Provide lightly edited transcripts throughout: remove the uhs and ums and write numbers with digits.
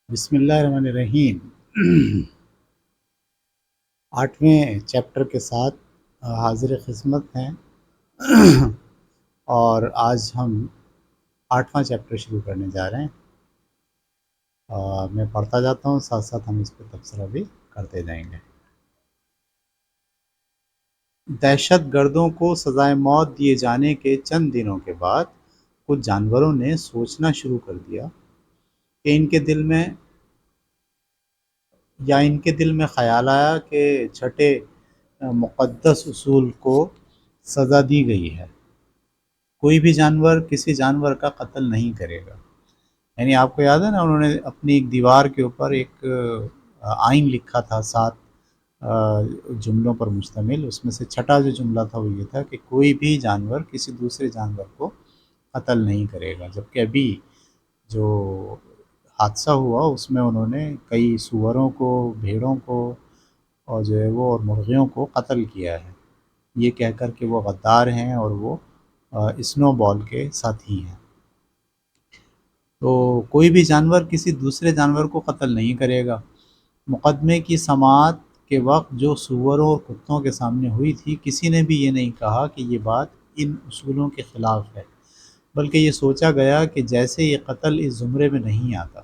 بسم اللہ الرحمن الرحیم۔ 8ویں چیپٹر کے ساتھ حاضر خدمت ہیں اور آج ہم 8واں چیپٹر شروع کرنے جا رہے ہیں۔ میں پڑھتا جاتا ہوں، ساتھ ساتھ ہم اس پہ تبصرہ بھی کرتے جائیں گے۔ دہشت گردوں کو سزائے موت دیے جانے کے چند دنوں کے بعد کچھ جانوروں نے سوچنا شروع کر دیا کہ ان کے دل میں خیال آیا کہ چھٹے مقدس اصول کو سزا دی گئی ہے۔ کوئی بھی جانور کسی جانور کا قتل نہیں کرے گا۔ یعنی آپ کو یاد ہے نا، انہوں نے اپنی ایک دیوار کے اوپر ایک آئین لکھا تھا 7 جملوں پر مشتمل۔ اس میں سے چھٹا جو جملہ تھا وہ یہ تھا کہ کوئی بھی جانور کسی دوسرے جانور کو قتل نہیں کرے گا۔ جبکہ ابھی جو حادثہ ہوا اس میں انہوں نے کئی سوروں کو، بھیڑوں کو اور جو ہے وہ اور مرغیوں کو قتل کیا ہے، یہ کہہ کر کہ وہ غدار ہیں اور وہ اسنو بال کے ساتھی ہیں۔ تو کوئی بھی جانور کسی دوسرے جانور کو قتل نہیں کرے گا۔ مقدمے کی سماعت کے وقت جو سوروں اور کتوں کے سامنے ہوئی تھی، کسی نے بھی یہ نہیں کہا کہ یہ بات ان اصولوں کے خلاف ہے، بلکہ یہ سوچا گیا کہ جیسے یہ قتل اس زمرے میں نہیں آتا۔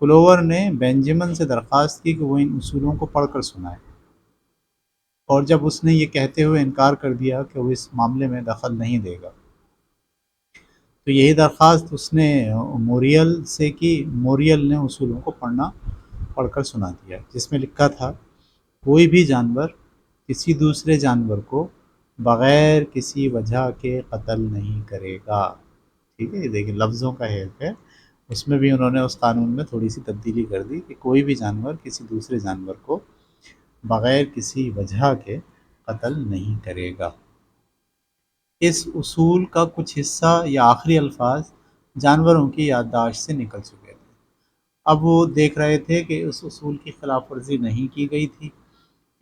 کلوور نے بینجمن سے درخواست کی کہ وہ ان اصولوں کو پڑھ کر سنائے، اور جب اس نے یہ کہتے ہوئے انکار کر دیا کہ وہ اس معاملے میں دخل نہیں دے گا، تو یہی درخواست اس نے موریل سے کی۔ موریل نے اصولوں کو پڑھ کر سنا دیا، جس میں لکھا تھا کوئی بھی جانور کسی دوسرے جانور کو بغیر کسی وجہ کے قتل نہیں کرے گا۔ ٹھیک ہے، یہ دیکھیں لفظوں کا حیف ہے، اس میں بھی انہوں نے اس قانون میں تھوڑی سی تبدیلی کر دی کہ کوئی بھی جانور کسی دوسرے جانور کو بغیر کسی وجہ کے قتل نہیں کرے گا۔ اس اصول کا کچھ حصہ یا آخری الفاظ جانوروں کی یادداشت سے نکل چکے تھے۔ اب وہ دیکھ رہے تھے کہ اس اصول کی خلاف ورزی نہیں کی گئی تھی۔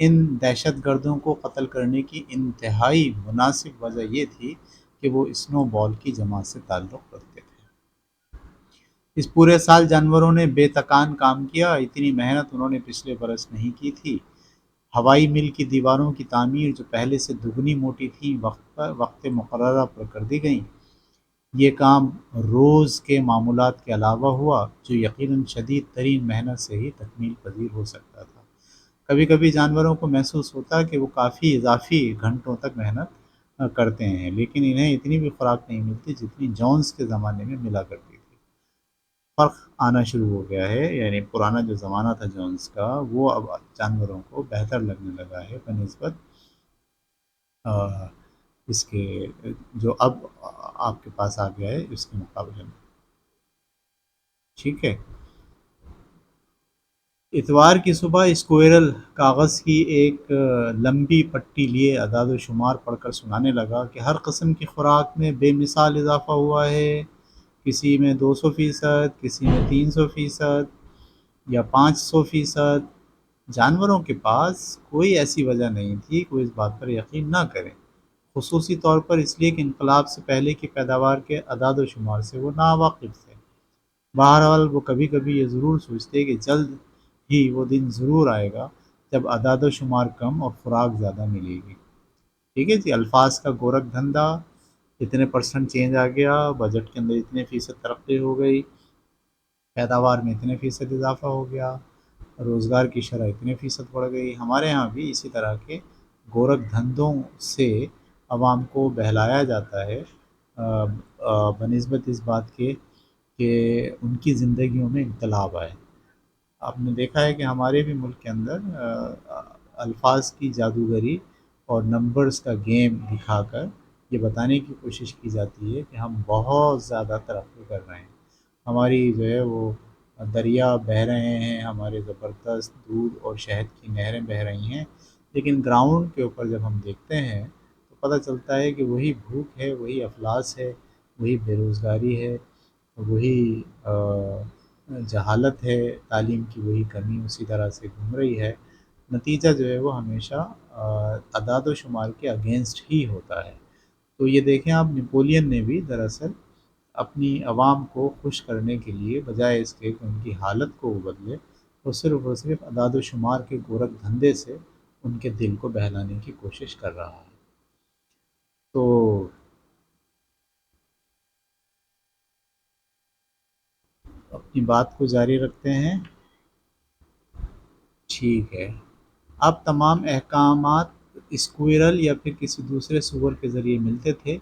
ان دہشت گردوں کو قتل کرنے کی انتہائی مناسب وجہ یہ تھی کہ وہ اسنو بال کی جماعت سے تعلق رکھتے تھے۔ اس پورے سال جانوروں نے بے تکان کام کیا۔ اتنی محنت انہوں نے پچھلے برس نہیں کی تھی۔ ہوائی مل کی دیواروں کی تعمیر جو پہلے سے دگنی موٹی تھی وقت مقررہ پر کر دی گئیں۔ یہ کام روز کے معمولات کے علاوہ ہوا، جو یقیناً شدید ترین محنت سے ہی تکمیل پذیر ہو سکتا تھا۔ کبھی کبھی جانوروں کو محسوس ہوتا کہ وہ کافی اضافی گھنٹوں تک محنت کرتے ہیں، لیکن انہیں اتنی بھی خوراک نہیں ملتی جتنی جونز کے زمانے میں ملا کرتی تھی۔ فرق آنا شروع ہو گیا ہے، یعنی پرانا جو زمانہ تھا جونز کا، وہ اب جانوروں کو بہتر لگنے لگا ہے بنسبت اس کے جو اب آپ کے پاس آ گیا ہے اس کے مقابلے میں۔ ٹھیک ہے، اتوار کی صبح اسکوئرل کاغذ کی ایک لمبی پٹی لیے اعداد و شمار پڑھ کر سنانے لگا کہ ہر قسم کی خوراک میں بے مثال اضافہ ہوا ہے، کسی میں 200%، کسی میں 300% یا 500%۔ جانوروں کے پاس کوئی ایسی وجہ نہیں تھی کہ وہ اس بات پر یقین نہ کریں، خصوصی طور پر اس لیے کہ انقلاب سے پہلے کی پیداوار کے اعداد و شمار سے وہ ناواقف تھے۔ بہرحال وہ کبھی کبھی یہ ضرور سوچتے کہ جلد ہی وہ دن ضرور آئے گا جب اعداد و شمار کم اور خوراک زیادہ ملے گی۔ ٹھیک ہے جی، الفاظ کا گورکھ دھندا، اتنے % چینج آ گیا، بجٹ کے اندر اتنے % ترقی ہو گئی، پیداوار میں اتنے % اضافہ ہو گیا، روزگار کی شرح اتنے % بڑھ گئی۔ ہمارے ہاں بھی اسی طرح کے گورکھ دھندوں سے عوام کو بہلایا جاتا ہے بنسبت اس بات کے کہ ان کی زندگیوں میں انقلاب آئے۔ آپ نے دیکھا ہے کہ ہمارے بھی ملک کے اندر الفاظ کی جادوگری اور نمبرز کا گیم دکھا کر یہ بتانے کی کوشش کی جاتی ہے کہ ہم بہت زیادہ ترقی کر رہے ہیں، ہماری جو ہے وہ دریا بہہ رہے ہیں، ہمارے زبردست دودھ اور شہد کی نہریں بہہ رہی ہیں، لیکن گراؤنڈ کے اوپر جب ہم دیکھتے ہیں تو پتہ چلتا ہے کہ وہی بھوک ہے، وہی افلاس ہے، وہی بے روزگاری ہے، وہی جہالت ہے، تعلیم کی وہی کمی اسی طرح سے گھوم رہی ہے۔ نتیجہ جو ہے وہ ہمیشہ اعداد و شمار کے اگینسٹ ہی ہوتا ہے۔ تو یہ دیکھیں آپ، نیپولین نے بھی دراصل اپنی عوام کو خوش کرنے کے لیے بجائے اس کے کہ ان کی حالت کو وہ بدلے، وہ صرف اعداد و شمار کے گورکھ دھندے سے ان کے دل کو بہلانے کی کوشش کر رہا ہے۔ تو اپنی بات کو جاری رکھتے ہیں۔ ٹھیک ہے، اب تمام احکامات اسکوئرل یا پھر کسی دوسرے سور کے ذریعے ملتے تھے،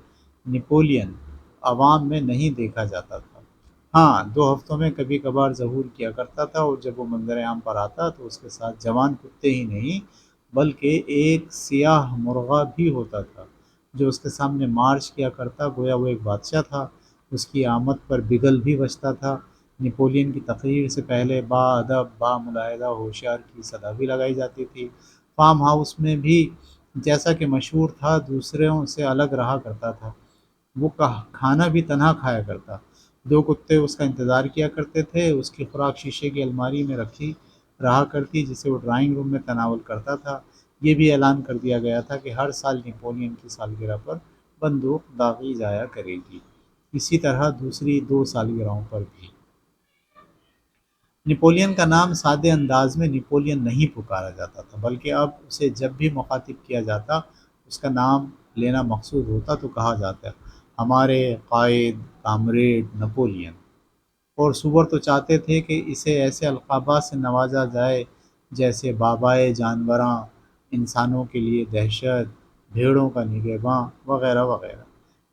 نپولین عوام میں نہیں دیکھا جاتا تھا۔ ہاں، 2 ہفتوں میں کبھی کبھار ظہور کیا کرتا تھا، اور جب وہ منظر عام پر آتا تو اس کے ساتھ جوان کتے ہی نہیں بلکہ ایک سیاہ مرغہ بھی ہوتا تھا جو اس کے سامنے مارچ کیا کرتا، گویا وہ ایک بادشاہ تھا۔ اس کی آمد پر بگل بھی بجتا تھا۔ نپولین کی تقریر سے پہلے با ادب با ملاحظہ ہوشیار کی صدا بھی لگائی جاتی تھی۔ فارم ہاؤس میں بھی جیسا کہ مشہور تھا دوسروں سے الگ رہا کرتا تھا۔ وہ کھانا بھی تنہا کھایا کرتا۔ 2 کتے اس کا انتظار کیا کرتے تھے۔ اس کی خوراک شیشے کی الماری میں رکھی رہا کرتی جسے وہ ڈرائنگ روم میں تناول کرتا تھا۔ یہ بھی اعلان کر دیا گیا تھا کہ ہر سال نپولین کی سالگرہ پر بندوق داغی جایا کرے گی، اسی طرح دوسری 2 سالگرہوں پر بھی۔ نپولین کا نام سادے انداز میں نپولین نہیں پکارا جاتا تھا، بلکہ اب اسے جب بھی مخاطب کیا جاتا، اس کا نام لینا مقصود ہوتا تو کہا جاتا ہمارے قائد کامریڈ نپولین۔ اور سور تو چاہتے تھے کہ اسے ایسے القابات سے نوازا جائے جیسے بابائے جانوراں، انسانوں کے لیے دہشت، بھیڑوں کا نگہباں، وغیرہ وغیرہ۔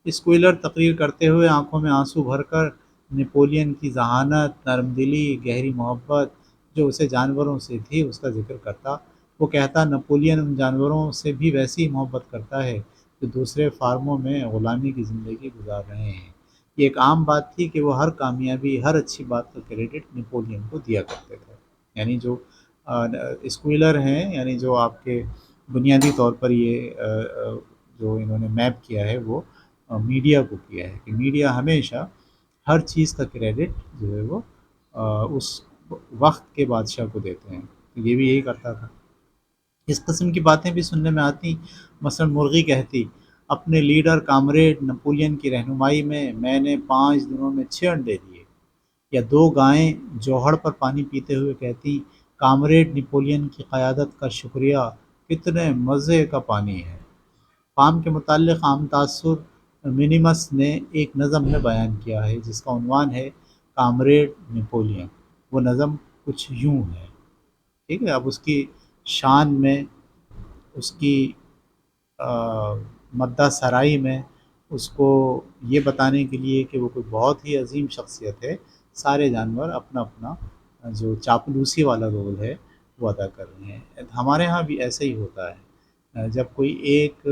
اسکوئلر تقریر کرتے ہوئے آنکھوں میں آنسو بھر کر نپولین کی ذہانت، نرم دلی، گہری محبت جو اسے جانوروں سے تھی اس کا ذکر کرتا۔ وہ کہتا نپولین ان جانوروں سے بھی ویسی ہی محبت کرتا ہے جو دوسرے فارموں میں غلامی کی زندگی گزار رہے ہیں۔ یہ ایک عام بات تھی کہ وہ ہر کامیابی، ہر اچھی بات کا کریڈٹ نپولین کو دیا کرتے تھے۔ یعنی جو اسکوئلر ہیں، یعنی جو آپ کے بنیادی طور پر یہ جو انہوں نے میپ کیا ہے وہ میڈیا کو کیا ہے کہ میڈیا ہمیشہ ہر چیز کا کریڈٹ جو ہے وہ اس وقت کے بادشاہ کو دیتے ہیں، تو یہ بھی یہی کرتا تھا۔ اس قسم کی باتیں بھی سننے میں آتی، مثلا مرغی کہتی اپنے لیڈر کامریڈ نپولین کی رہنمائی میں نے 5 دنوں میں 6 انڈے دیے، یا 2 گائیں جوہڑ پر پانی پیتے ہوئے کہتی کامریڈ نپولین کی قیادت کا شکریہ، کتنے مزے کا پانی ہے۔ فارم کے متعلق عام تاثر منیمس نے ایک نظم میں بیان کیا ہے جس کا عنوان ہے کامریڈ نپولین۔ وہ نظم کچھ یوں ہے، ٹھیک ہے۔ اب اس کی شان میں، اس کی مدح سرائی میں، اس کو یہ بتانے کے لیے کہ وہ کوئی بہت ہی عظیم شخصیت ہے، سارے جانور اپنا اپنا جو چاپلوسی والا رول ہے وہ ادا کر رہے ہیں۔ ہمارے ہاں بھی ایسا ہی ہوتا ہے، جب کوئی ایک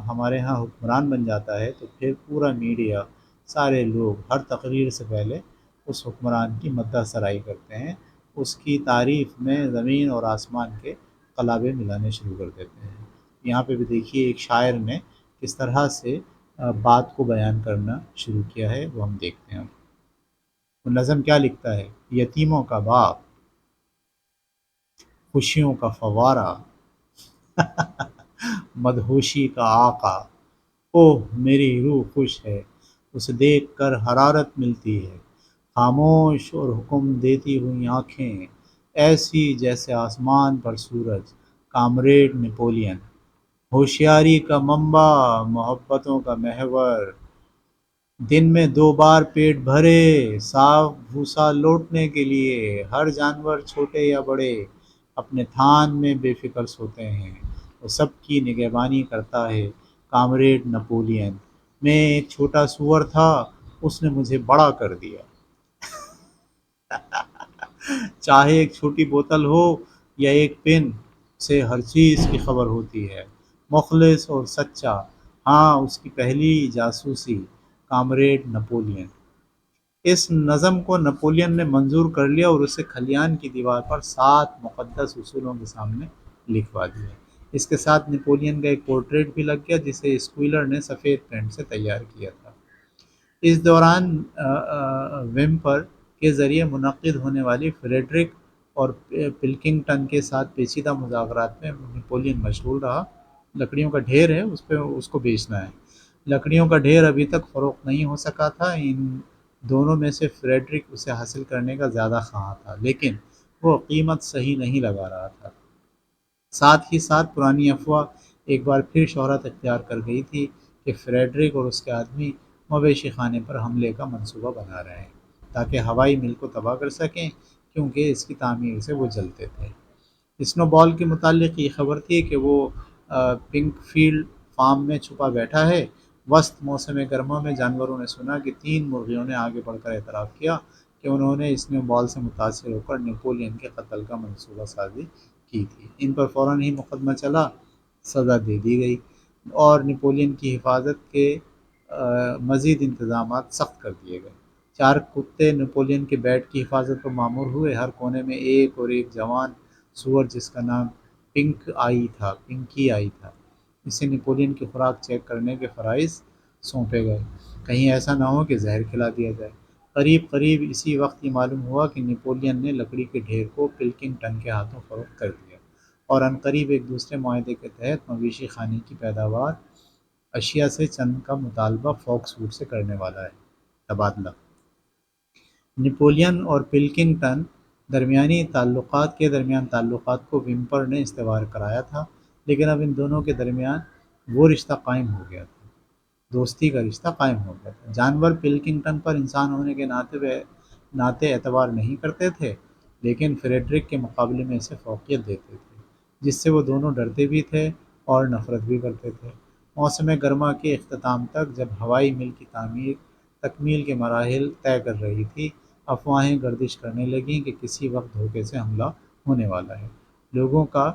ہمارے ہاں حکمران بن جاتا ہے تو پھر پورا میڈیا، سارے لوگ ہر تقریر سے پہلے اس حکمران کی مدح سرائی کرتے ہیں، اس کی تعریف میں زمین اور آسمان کے قلابے ملانے شروع کر دیتے ہیں۔ یہاں پہ بھی دیکھیے ایک شاعر نے کس طرح سے بات کو بیان کرنا شروع کیا ہے، وہ ہم دیکھتے ہیں۔ وہ نظم کیا لکھتا ہے؟ یتیموں کا باپ، خوشیوں کا فوارہ، مدہوشی کا آقا، اوہ میری روح خوش ہے، اسے دیکھ کر حرارت ملتی ہے، خاموش اور حکم دیتی ہوئی آنکھیں ایسی جیسے آسمان پر سورج، کامریڈ نپولین، ہوشیاری کا منبع، محبتوں کا محور، دن میں 2 بار پیٹ بھرے صاف بھوسا لوٹنے کے لیے، ہر جانور چھوٹے یا بڑے اپنے تھان میں بے فکر سوتے ہیں، وہ سب کی نگہبانی کرتا ہے کامریڈ نپولین۔ میں ایک چھوٹا سور تھا، اس نے مجھے بڑا کر دیا۔ چاہے ایک چھوٹی بوتل ہو یا ایک پن، اسے ہر چیز کی خبر ہوتی ہے، مخلص اور سچا، ہاں اس کی پہلی جاسوسی، کامریڈ نپولین۔ اس نظم کو نپولین نے منظور کر لیا اور اسے کھلیان کی دیوار پر 7 مقدس اصولوں کے سامنے لکھوا دیا۔ اس کے ساتھ نپولین کا ایک پورٹریٹ بھی لگ گیا جسے اسکوئلر نے سفید پینٹ سے تیار کیا تھا۔ اس دوران ویمپر کے ذریعے منعقد ہونے والی فریڈرک اور پلکنگٹن کے ساتھ پیچیدہ مذاکرات میں نپولین مشغول رہا۔ لکڑیوں کا ڈھیر ہے، اس پہ اس کو بیچنا ہے، لکڑیوں کا ڈھیر ابھی تک فروخت نہیں ہو سکا تھا۔ ان دونوں میں سے فریڈرک اسے حاصل کرنے کا زیادہ خواہاں تھا، لیکن وہ قیمت صحیح نہیں لگا رہا تھا۔ ساتھ ہی ساتھ پرانی افواہ ایک بار پھر شہرت اختیار کر گئی تھی کہ فریڈرک اور اس کے آدمی مویشی خانے پر حملے کا منصوبہ بنا رہے ہیں تاکہ ہوائی مل کو تباہ کر سکیں، کیونکہ اس کی تعمیر سے وہ جلتے تھے۔ اسنو بال کے متعلق یہ خبر تھی کہ وہ پنک فیلڈ فارم میں چھپا بیٹھا ہے۔ وسط موسم گرما میں جانوروں نے سنا کہ 3 مرغیوں نے آگے بڑھ کر اعتراف کیا کہ انہوں نے اسنو بال سے متاثر ہو کر نیپولین کے قتل کا منصوبہ سازی کی تھی۔ ان پر فوراً ہی مقدمہ چلا، سزا دے دی گئی اور نیپولین کی حفاظت کے مزید انتظامات سخت کر دیے گئے۔ 4 کتے نیپولین کے بیٹ کی حفاظت پر معمور ہوئے۔ ہر کونے میں ایک اور ایک جوان سور جس کا نام پنکی آئی تھا، اسے نیپولین کی خوراک چیک کرنے کے فرائض سونپے گئے، کہیں ایسا نہ ہو کہ زہر کھلا دیا جائے۔ قریب اسی وقت یہ معلوم ہوا کہ نیپولین نے لکڑی کے ڈھیر کو پلکنگٹن کے ہاتھوں فروخت کر دیا، اور عنقریب ایک دوسرے معاہدے کے تحت مویشی خانے کی پیداوار اشیاء سے چند کا مطالبہ فوکس ووڈ سے کرنے والا ہے۔ تبادلہ نیپولین اور پلکنگٹن کے درمیان تعلقات کو ومپر نے استوار کرایا تھا، لیکن اب ان دونوں کے درمیان وہ رشتہ قائم ہو گیا تھا، دوستی کا رشتہ قائم ہو گیا تھا۔ جانور پلکنگٹن پر انسان ہونے کے ناطے اعتبار نہیں کرتے تھے، لیکن فریڈرک کے مقابلے میں اسے فوقیت دیتے تھے، جس سے وہ دونوں ڈرتے بھی تھے اور نفرت بھی کرتے تھے۔ موسم گرما کے اختتام تک، جب ہوائی مل کی تعمیر تکمیل کے مراحل طے کر رہی تھی، افواہیں گردش کرنے لگیں کہ کسی وقت دھوکے سے حملہ ہونے والا ہے۔ لوگوں کا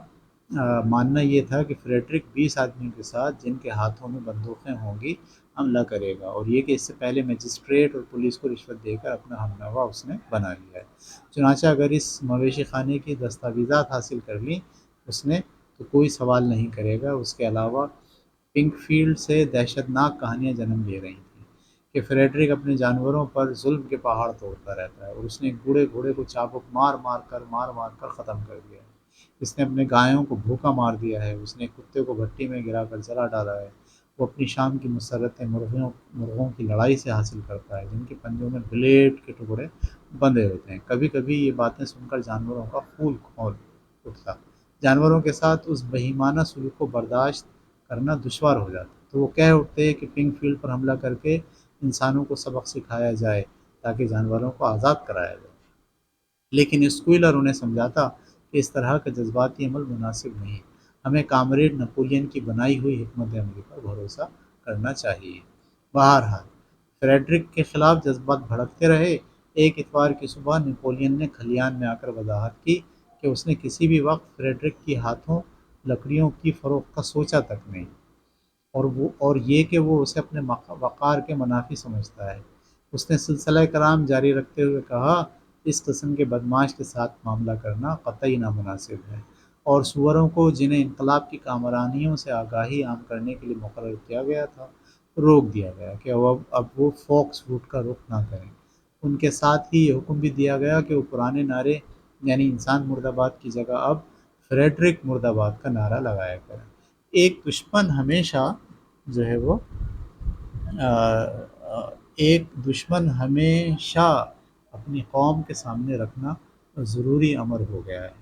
ماننا یہ تھا کہ فریڈرک 20 آدمیوں کے ساتھ، جن کے ہاتھوں میں بندوقیں ہوں گی، حملہ کرے گا، اور یہ کہ اس سے پہلے مجسٹریٹ اور پولیس کو رشوت دے کر اپنا ہم نوا اس نے بنا لیا ہے۔ چنانچہ اگر اس مویشی خانے کی دستاویزات حاصل کر لیں اس نے، تو کوئی سوال نہیں کرے گا۔ اس کے علاوہ پنک فیلڈ سے دہشت ناک کہانیاں جنم لے رہی تھیں کہ فریڈرک اپنے جانوروں پر ظلم کے پہاڑ توڑتا رہتا ہے، اور اس نے ایک بوڑھے گھوڑے کو چابک مار مار کر ختم کر دیا ہے۔ اس نے اپنے گایوں کو بھوکا مار دیا ہے، اس نے کتے کو بھٹی میں گرا کر جلا ڈالا ہے۔ وہ اپنی شام کی مسرتیں مرغوں کی لڑائی سے حاصل کرتا ہے، جن کے پنجوں میں بلیڈ کے ٹکڑے بندھے ہوتے ہیں۔ کبھی کبھی یہ باتیں سن کر جانوروں کا خون کھول اٹھتا، جانوروں کے ساتھ اس بہیمانہ سلوک کو برداشت کرنا دشوار ہو جاتا، تو وہ کہہ اٹھتے کہ پنک فیلڈ پر حملہ کر کے انسانوں کو سبق سکھایا جائے تاکہ جانوروں کو آزاد کرایا جائے۔ لیکن اسکوئلر انہیں سمجھاتا کہ اس طرح کا جذباتی عمل مناسب نہیں، ہمیں کامریڈ نپولین کی بنائی ہوئی حکمت عملی پر بھروسہ کرنا چاہیے۔ بہرحال فریڈرک کے خلاف جذبات بھڑکتے رہے۔ ایک اتوار کی صبح نپولین نے کھلیان میں آ کر وضاحت کی کہ اس نے کسی بھی وقت فریڈرک کی ہاتھوں لکڑیوں کی فروخت کا سوچا تک نہیں، اور یہ کہ وہ اسے اپنے وقار کے منافی سمجھتا ہے۔ اس نے سلسلہ کرام جاری رکھتے ہوئے کہا، اس قسم کے بدماش کے ساتھ معاملہ کرنا قطعی نامناسب ہے، اور سوروں کو، جنہیں انقلاب کی کامرانیوں سے آگاہی عام کرنے کے لیے مقرر کیا گیا تھا، روک دیا گیا کہ اب وہ فوکس ووڈ کا رخ نہ کریں۔ ان کے ساتھ ہی یہ حکم بھی دیا گیا کہ وہ پرانے نعرے، یعنی انسان مرد آباد کی جگہ اب فریڈرک مرد آباد کا نعرہ لگایا کریں۔ جو ہے وہ آ، آ، ایک دشمن ہمیشہ اپنی قوم کے سامنے رکھنا ضروری امر ہو گیا ہے،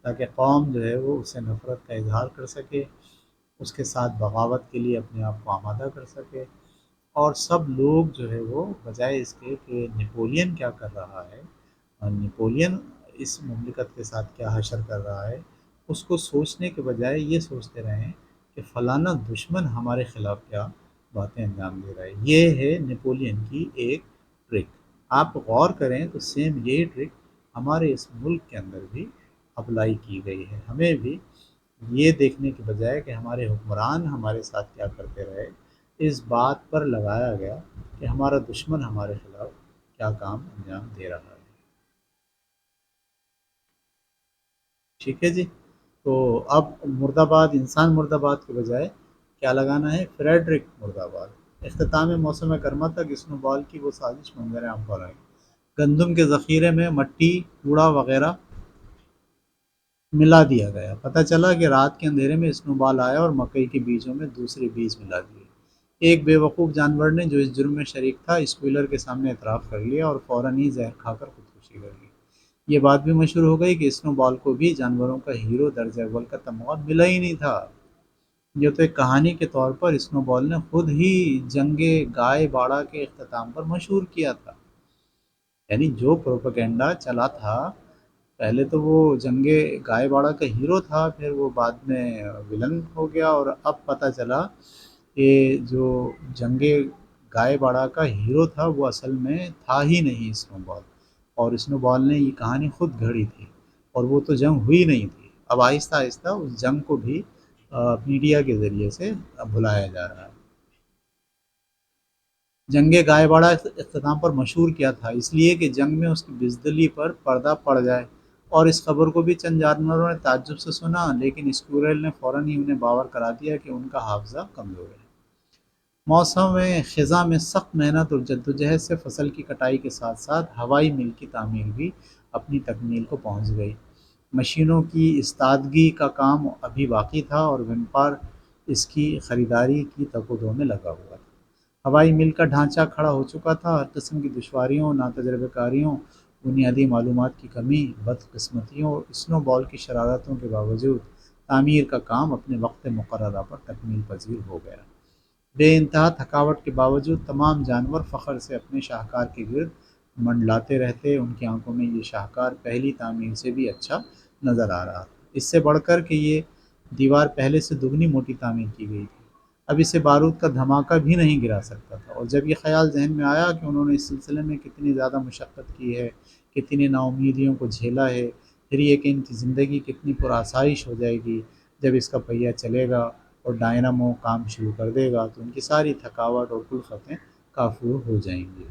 تاکہ قوم جو ہے وہ اسے نفرت کا اظہار کر سکے، اس کے ساتھ بغاوت کے لیے اپنے آپ کو آمادہ کر سکے، اور سب لوگ جو ہے وہ بجائے اس کے کہ نیپولین کیا کر رہا ہے اور نیپولین اس مملکت کے ساتھ کیا حشر کر رہا ہے، اس کو سوچنے کے بجائے یہ سوچتے رہیں کہ فلانا دشمن ہمارے خلاف کیا باتیں انجام دے رہا ہے۔ یہ ہے نیپولین کی ایک ٹرک۔ آپ غور کریں تو سیم یہی ٹرک ہمارے اس ملک کے اندر بھی اپلائی کی گئی ہے۔ ہمیں بھی یہ دیکھنے کے بجائے کہ ہمارے حکمران ہمارے ساتھ کیا کرتے رہے، اس بات پر لگایا گیا کہ ہمارا دشمن ہمارے خلاف کیا کام انجام دے رہا ہے۔ ٹھیک ہے جی، تو اب مرد آباد، انسان مرد آباد کے بجائے کیا لگانا ہے؟ فریڈرک مرد آباد۔ اختتام موسم گرما تک اسنو بال کی وہ سازش منظر عام پر آئی۔ گندم کے ذخیرے میں مٹی، کوڑا وغیرہ ملا دیا گیا۔ پتہ چلا کہ رات کے اندھیرے میں اسنو بال آیا اور مکئی کے بیجوں میں دوسرے بیج ملا دیے۔ ایک بیوقوف جانور نے جو اس جرم میں شریک تھا اسکوائلر کے سامنے اعتراف کر لیا اور فوراً ہی زہر کھا کر خودکشی کر لی۔ یہ بات بھی مشہور ہو گئی کہ اسنو بال کو بھی جانوروں کا ہیرو درجہ اول کا تمغہ ملا ہی نہیں تھا۔ یہ تو ایک کہانی کے طور پر اسنو بال نے خود ہی جنگ گائے باڑہ کے اختتام پر مشہور کیا تھا۔ یعنی جو پروپیگنڈا چلا تھا، پہلے تو وہ جنگ گائے باڑہ کا ہیرو تھا، پھر وہ بعد میں ولن ہو گیا، اور اب پتہ چلا کہ جو جنگ گائے باڑہ کا ہیرو تھا وہ اصل میں تھا ہی نہیں اسنو بال، اور اسنو بال نے یہ کہانی خود گھڑی تھی، اور وہ تو جنگ ہوئی نہیں تھی۔ اب آہستہ آہستہ اس جنگ کو بھی میڈیا کے ذریعے سے بھلایا جا رہا ہے۔ جنگ گائے باڑہ اختتام پر مشہور کیا تھا اس لیے کہ جنگ میں اس کی بزدلی پر پردہ پڑ جائے، اور اس خبر کو بھی چند جانوروں نے تعجب سے سنا، لیکن اسکورل نے فوراً ہی انہیں باور کرا دیا کہ ان کا حافظہ کمزور ہے۔ موسم خزاں میں سخت محنت اور جدوجہد سے فصل کی کٹائی کے ساتھ ساتھ ہوائی مل کی تعمیر بھی اپنی تکمیل کو پہنچ گئی۔ مشینوں کی استادگی کا کام ابھی باقی تھا، اور وینپار اس کی خریداری کی تک و دو میں لگا ہوا تھا۔ ہوائی مل کا ڈھانچہ کھڑا ہو چکا تھا، ہر قسم کی دشواریوں، ناتجربہ کاریوں، بنیادی معلومات کی کمی، بدقسمتیوں اور اسنو بال کی شرارتوں کے باوجود تعمیر کا کام اپنے وقت مقررہ پر تکمیل پذیر ہو گیا۔ بے انتہا تھکاوٹ کے باوجود تمام جانور فخر سے اپنے شاہکار کے گرد منڈلاتے رہتے، ان کی آنکھوں میں یہ شاہکار پہلی تعمیر سے بھی اچھا نظر آ رہا تھا، اس سے بڑھ کر کہ یہ دیوار پہلے سے دگنی موٹی تعمیر کی گئی تھی، اب اسے بارود کا دھماکہ بھی نہیں گرا سکتا تھا۔ اور جب یہ خیال ذہن میں آیا کہ انہوں نے اس سلسلے میں کتنی زیادہ مشقت کی ہے، کتنی ناامیدیوں کو جھیلا ہے، پھر یہ کہ ان کی زندگی کتنی پرآسائش ہو جائے گی جب اس کا پہیہ چلے گا اور ڈائنامو کام شروع کر دے گا، تو ان کی ساری تھکاوٹ اور کلفتیں کافور ہو جائیں گی،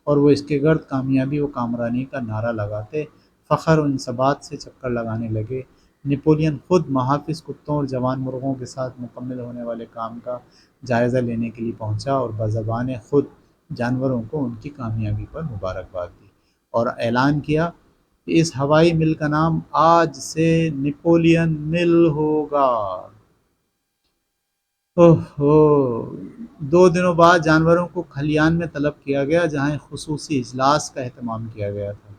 اور وہ اس کے گرد کامیابی و کامرانی کا نعرہ لگاتے فخر و انصبات سے چکر لگانے لگے۔ نپولین خود محافظ کتوں اور جوان مرغوں کے ساتھ مکمل ہونے والے کام کا جائزہ لینے کے لیے پہنچا، اور بزبان خود جانوروں کو ان کی کامیابی پر مبارکباد دی، اور اعلان کیا کہ اس ہوائی مل کا نام آج سے نپولین مل ہوگا۔ اوہ اوہ، 2 دنوں بعد جانوروں کو کھلیان میں طلب کیا گیا، جہاں ایک خصوصی اجلاس کا اہتمام کیا گیا تھا۔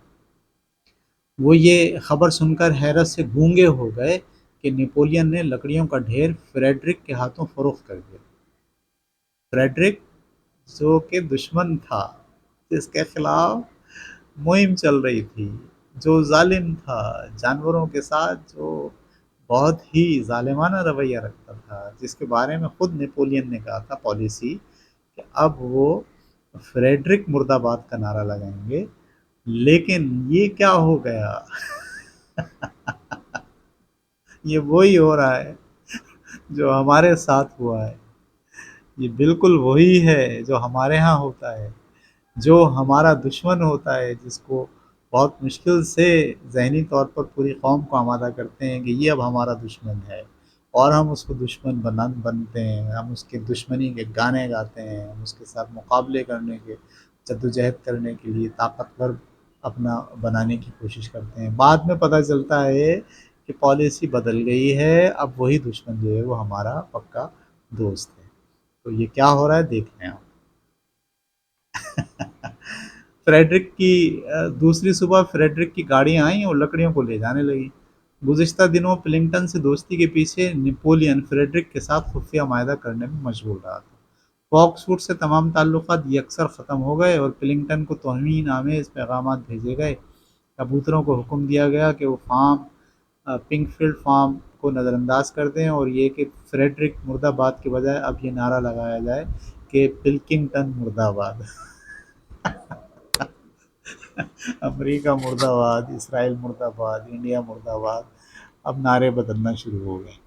وہ یہ خبر سن کر حیرت سے گونگے ہو گئے کہ نپولین نے لکڑیوں کا ڈھیر فریڈرک کے ہاتھوں فروخت کر دیا۔ فریڈرک جو کہ دشمن تھا، جس کے خلاف مہم چل رہی تھی، جو ظالم تھا جانوروں کے ساتھ، جو بہت ہی ظالمانہ رویہ رکھتا تھا، جس کے بارے میں خود نیپولین نے کہا تھا پالیسی کہ اب وہ فریڈرک مرد آباد کا نعرہ لگائیں گے، لیکن یہ کیا ہو گیا؟ یہ وہی ہو رہا ہے جو ہمارے ساتھ ہوا ہے، یہ بالکل وہی ہے جو ہمارے ہاں ہوتا ہے، جو ہمارا دشمن ہوتا ہے، جس کو بہت مشکل سے ذہنی طور پر پوری قوم کو آمادہ کرتے ہیں کہ یہ اب ہمارا دشمن ہے، اور ہم اس کو دشمن بنتے ہیں، ہم اس کے دشمنی کے گانے گاتے ہیں، ہم اس کے ساتھ مقابلے کرنے کے، جدوجہد کرنے کے لیے طاقتور اپنا بنانے کی کوشش کرتے ہیں۔ بعد میں پتہ چلتا ہے کہ پالیسی بدل گئی ہے، اب وہی دشمن جو ہے وہ ہمارا پکا دوست ہے۔ تو یہ کیا ہو رہا ہے دیکھ رہے ہیں آپ۔ فریڈرک کی دوسری صبح فریڈرک کی گاڑیاں آئیں اور لکڑیوں کو لے جانے لگی۔ گزشتہ دنوں پلنگٹن سے دوستی کے پیچھے نپولین فریڈرک کے ساتھ خفیہ معاہدہ کرنے میں مشغول رہا تھا۔ فاکس فوڈ سے تمام تعلقات یکسر ختم ہو گئے اور پلنگٹن کو توہین آمیز پیغامات بھیجے گئے۔ کبوتروں کو حکم دیا گیا کہ وہ پنک فیلڈ فارم کو نظر انداز کر دیں، اور یہ کہ فریڈرک مرد آباد کے بجائے اب یہ نعرہ لگایا جائے کہ پلکنگٹن مرد آباد۔ امریکہ مرد آباد، اسرائیل مرد آباد، انڈیا مرد آباد، اب نعرے بدلنا شروع ہو گئے۔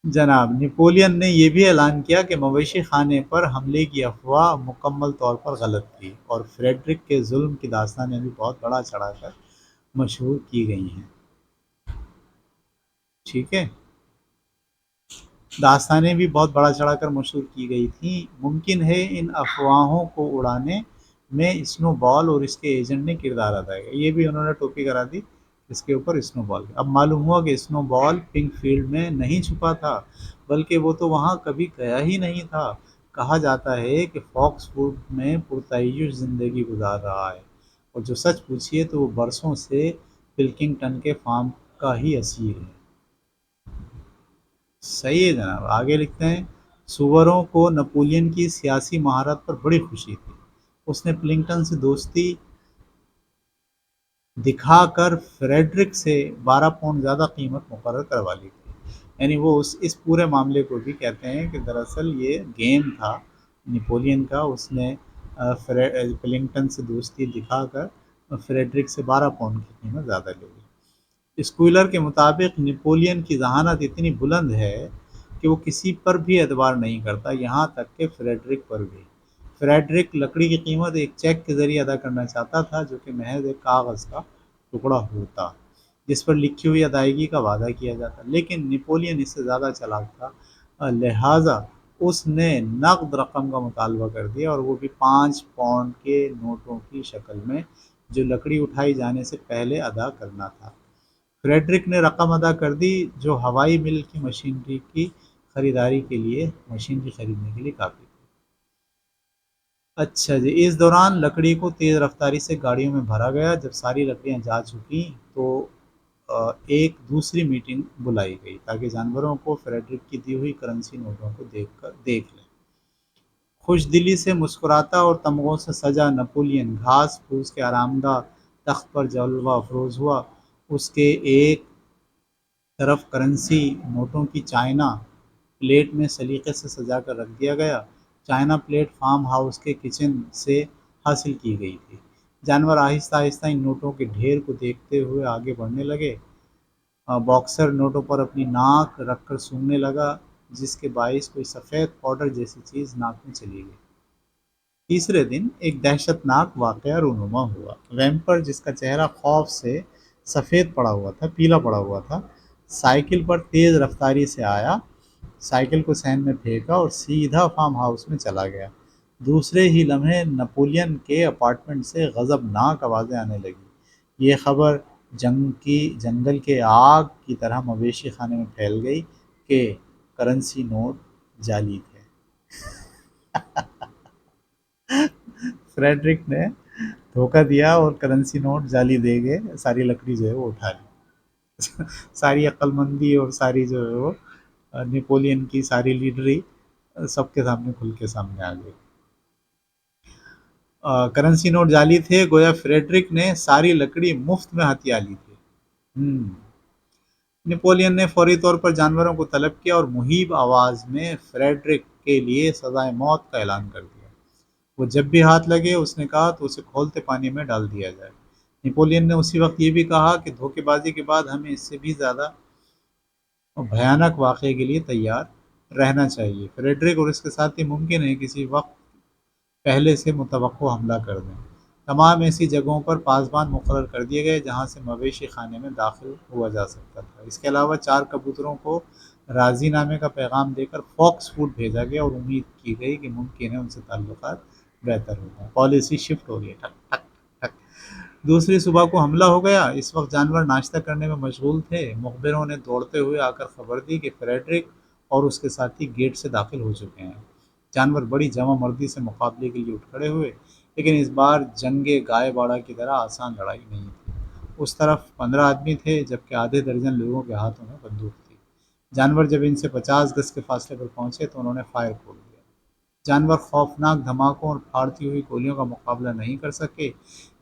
جناب نیپولین نے یہ بھی اعلان کیا کہ مویشی خانے پر حملے کی افواہ مکمل طور پر غلط تھی، اور فریڈرک کے ظلم کی داستانیں بھی بہت بڑا چڑھا کر مشہور کی گئی ہیں۔ ٹھیک ہے، داستانیں بھی بہت بڑا چڑھا کر مشہور کی گئی تھیں۔ ممکن ہے ان افواہوں کو اڑانے میں اسنو بال اور اس کے ایجنٹ نے کردار ادا کیا، یہ بھی انہوں نے ٹوپی کرا دی اس کے اوپر اسنو بال. اب معلوم ہوا کہ اسنو بال پنک فیلڈ میں نہیں چھپا تھا، بلکہ وہ تو وہاں کبھی گیا ہی نہیں تھا. کہا جاتا ہے کہ فاکس فوڈ میں پرتعیش زندگی گزار رہا ہے، اور جو سچ پوچھیے تو وہ برسوں سے پلکنگٹن کے فارم کا ہی اسیر ہے. صحیح ہے جناب. آگے لکھتے ہیں: سوروں کو نپولین کی سیاسی مہارت پر بڑی خوشی تھی. اس نے پلنگٹن سے دوستی دکھا کر فریڈرک سے 12 پاؤنڈ زیادہ قیمت مقرر کروا لی تھی. یعنی وہ اس پورے معاملے کو بھی کہتے ہیں کہ دراصل یہ گیم تھا نپولین کا. اس نے پلنگٹن سے دوستی دکھا کر فریڈرک سے 12 پاؤنڈ کی قیمت زیادہ لے لی. اسکوئلر کے مطابق نپولین کی ذہانت اتنی بلند ہے کہ وہ کسی پر بھی اعتبار نہیں کرتا، یہاں تک کہ فریڈرک پر بھی. فریڈرک لکڑی کی قیمت ایک چیک کے ذریعے ادا کرنا چاہتا تھا، جو کہ محض ایک کاغذ کا ٹکڑا ہوتا جس پر لکھی ہوئی ادائیگی کا وعدہ کیا جاتا. لیکن نپولین اس سے زیادہ چالاک تھا، لہٰذا اس نے نقد رقم کا مطالبہ کر دیا، اور وہ بھی 5 پاؤنڈ کے نوٹوں کی شکل میں، جو لکڑی اٹھائی جانے سے پہلے ادا کرنا تھا. فریڈرک نے رقم ادا کر دی، جو ہوائی مل کی مشینری خریدنے کے لیے کافی تھی. اچھا جی. اس دوران لکڑی کو تیز رفتاری سے گاڑیوں میں بھرا گیا. جب ساری لکڑیاں جا چکیں تو ایک دوسری میٹنگ بلائی گئی تاکہ جانوروں کو فریڈرک کی دی ہوئی کرنسی نوٹوں کو دیکھ لیں. خوش دلی سے مسکراتا اور تمغوں سے سجا نپولین گھاس پھوس کے آرام دہ تخت پر جلوہ افروز ہوا. اس کے ایک طرف کرنسی نوٹوں کی چائنا پلیٹ میں سلیقے سے سجا کر رکھ دیا گیا. چائنا پلیٹ فارم ہاؤس کے کچن سے حاصل کی گئی تھی. جانور آہستہ آہستہ ان نوٹوں کے ڈھیر کو دیکھتے ہوئے آگے بڑھنے لگے. باکسر نوٹوں پر اپنی ناک رکھ کر سونگھنے لگا، جس کے باعث کوئی سفید پاؤڈر جیسی چیز ناک میں چلی گئی. تیسرے دن ایک دہشت ناک واقعہ رونما ہوا. ویمپر، جس کا چہرہ خوف سے سفید پڑا ہوا تھا، پیلا پڑا ہوا تھا، سائیکل پر تیز رفتاری سے آیا، سائیکل کو سین میں پھینکا اور سیدھا فارم ہاؤس میں چلا گیا. دوسرے ہی لمحے نپولین کے اپارٹمنٹ سے غضبناک آوازیں آنے لگیں. یہ خبر جنگل کے آگ کی طرح مویشی خانے میں پھیل گئی کہ کرنسی نوٹ جعلی تھے. فریڈرک نے دھوکہ دیا اور کرنسی نوٹ جعلی دے گئے. ساری لکڑی جو ہے وہ اٹھا لی. ساری عقل مندی اور ساری جو ہے وہ نیپولین کی ساری لیڈری سب کے سامنے کھل کے سامنے آ گئی. کرنسی نوٹ جعلی تھے، گویا فریڈرک نے ساری لکڑی مفت میں ہتھیا لی تھی. نیپولین نے فوری طور پر جانوروں کو طلب کیا اور مہیب آواز میں فریڈرک کے لیے سزائے موت کا اعلان کر دیا. وہ جب بھی ہاتھ لگے، اس نے کہا، تو اسے کھولتے پانی میں ڈال دیا جائے. نیپولین نے اسی وقت یہ بھی کہا کہ دھوکے بازی کے بعد ہمیں اس سے بھی زیادہ بھیانک واقعے کے لیے تیار رہنا چاہیے. فریڈرک اور اس کے ساتھی ممکن ہے کسی وقت پہلے سے متوقع حملہ کر دیں. تمام ایسی جگہوں پر پاسبان مقرر کر دیے گئے جہاں سے مویشی خانے میں داخل ہوا جا سکتا تھا. اس کے علاوہ 4 کبوتروں کو راضی نامے کا پیغام دے کر فاکس فوڈ بھیجا گیا اور امید کی گئی کہ ممکن ہے ان سے تعلقات بہتر ہو جائیں. پالیسی شفٹ ہو گئی. ٹھک ٹھک ٹھک. دوسری صبح کو حملہ ہو گیا. اس وقت جانور ناشتہ کرنے میں مشغول تھے. مخبروں نے دوڑتے ہوئے آ کر خبر دی کہ فریڈرک اور اس کے ساتھی گیٹ سے داخل ہو چکے ہیں. جانور بڑی جمع مردی سے مقابلے کے لیے اٹھ کھڑے ہوئے، لیکن اس بار جنگ گائے باڑہ کی طرح آسان لڑائی نہیں تھی. اس طرف 15 آدمی تھے، جبکہ آدھے درجن لوگوں کے ہاتھوں میں بندوق تھی. جانور جب ان سے 50 گز کے فاصلے پر پہنچے تو انہوں نے فائر کھول دیا. جانور خوفناک دھماکوں اور پھاڑتی ہوئی گولیوں کا مقابلہ نہیں کر سکے.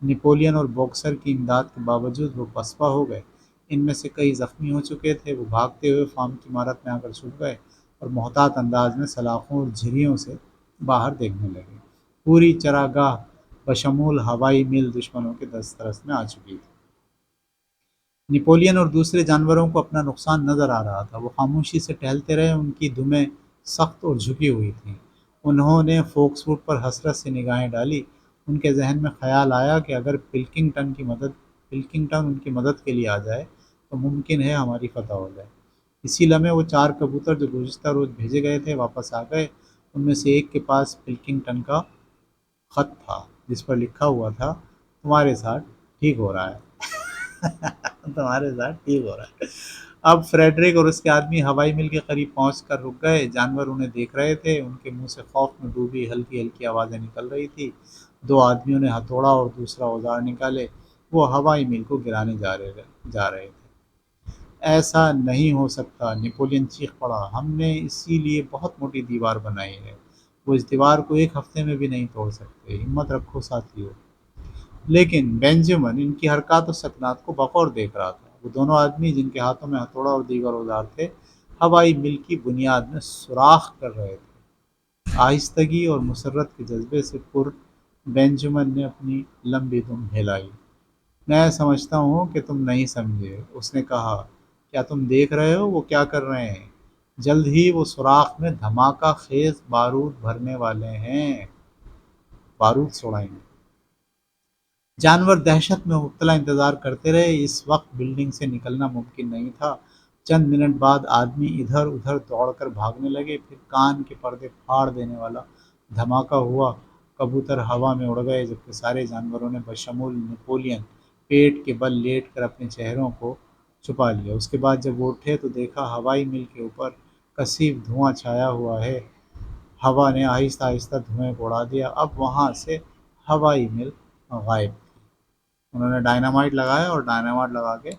نیپولین اور باکسر کی امداد کے باوجود وہ پسپا ہو گئے. ان میں سے کئی زخمی ہو چکے تھے. وہ بھاگتے ہوئے فارم کی عمارت میں آ کر چھپ گئے اور محتاط انداز میں سلاخوں اور جھریوں سے باہر دیکھنے لگے. پوری چراگاہ بشمول ہوائی مل دشمنوں کے دسترس میں آ چکی تھی. نیپولین اور دوسرے جانوروں کو اپنا نقصان نظر آ رہا تھا. وہ خاموشی سے ٹہلتے رہے. ان کی دمیں سخت اور جھکی ہوئی تھیں. انہوں نے فوکس فوڈ پر حسرت سے نگاہیں ڈالی. ان کے ذہن میں خیال آیا کہ اگر پلکنگٹن ان کی مدد کے لیے آ جائے تو ممکن ہے ہماری فتح ہو جائے. اسی لمحے وہ 4 کبوتر جو گزشتہ روز بھیجے گئے تھے واپس آ گئے. ان میں سے ایک کے پاس پلکنگٹن کا خط تھا، جس پر لکھا ہوا تھا: تمہارے ساتھ ٹھیک ہو رہا ہے. تمہارے ساتھ ٹھیک ہو رہا ہے۔ اب فریڈرک اور اس کے آدمی ہوائی مل کے قریب پہنچ کر رک گئے۔ جانور انہیں دیکھ رہے تھے، ان کے منہ سے خوف میں ڈوبی ہلکی ہلکی آوازیں نکل رہی تھی۔ دو آدمیوں نے ہتھوڑا اور دوسرا اوزار نکالے، وہ ہوائی مل کو گرانے جا رہے تھے۔ ایسا نہیں ہو سکتا، نیپولین چیخ پڑا، ہم نے اسی لیے بہت موٹی دیوار بنائی ہے، وہ اس دیوار کو ایک ہفتے میں بھی نہیں توڑ سکتے، ہمت رکھو ساتھیو۔ لیکن بینجامن ان کی حرکات و سکنات کو بغور دیکھ رہا تھا۔ وہ دونوں آدمی جن کے ہاتھوں میں ہتھوڑا اور دیگر اوزار تھے، ہوائی مل کی بنیاد میں سوراخ کر رہے تھے۔ آہستگی اور مسرت کے جذبے سے پر بینجامن نے اپنی لمبی دم ہلائی۔ میں سمجھتا ہوں کہ تم نہیں سمجھے، اس نے کہا، کیا تم دیکھ رہے ہو وہ کیا کر رہے ہیں؟ جلد ہی وہ سوراخ میں دھماکہ خیز بارود بھرنے والے ہیں، بارود چھوڑائیں گے۔ جانور دہشت میں مبتلا انتظار کرتے رہے، اس وقت بلڈنگ سے نکلنا ممکن نہیں تھا۔ چند منٹ بعد آدمی ادھر ادھر دوڑ کر بھاگنے لگے، پھر کان کے پردے پھاڑ دینے والا دھماکہ ہوا۔ کبوتر ہوا میں اڑ گئے، جبکہ سارے جانوروں نے بشمول نیپولین پیٹ کے بل لیٹ کر اپنے چہروں کو چھپا لیا۔ اس کے بعد جب وہ اٹھے تو دیکھا ہوائی مل کے اوپر کثیف دھواں چھایا ہوا ہے۔ ہوا نے آہستہ آہستہ دھوئیں کو اڑا دیا، اب وہاں سے ہوائی مل غائب تھی۔ انہوں نے ڈائنامائٹ لگایا اور ڈائنامائٹ لگا کے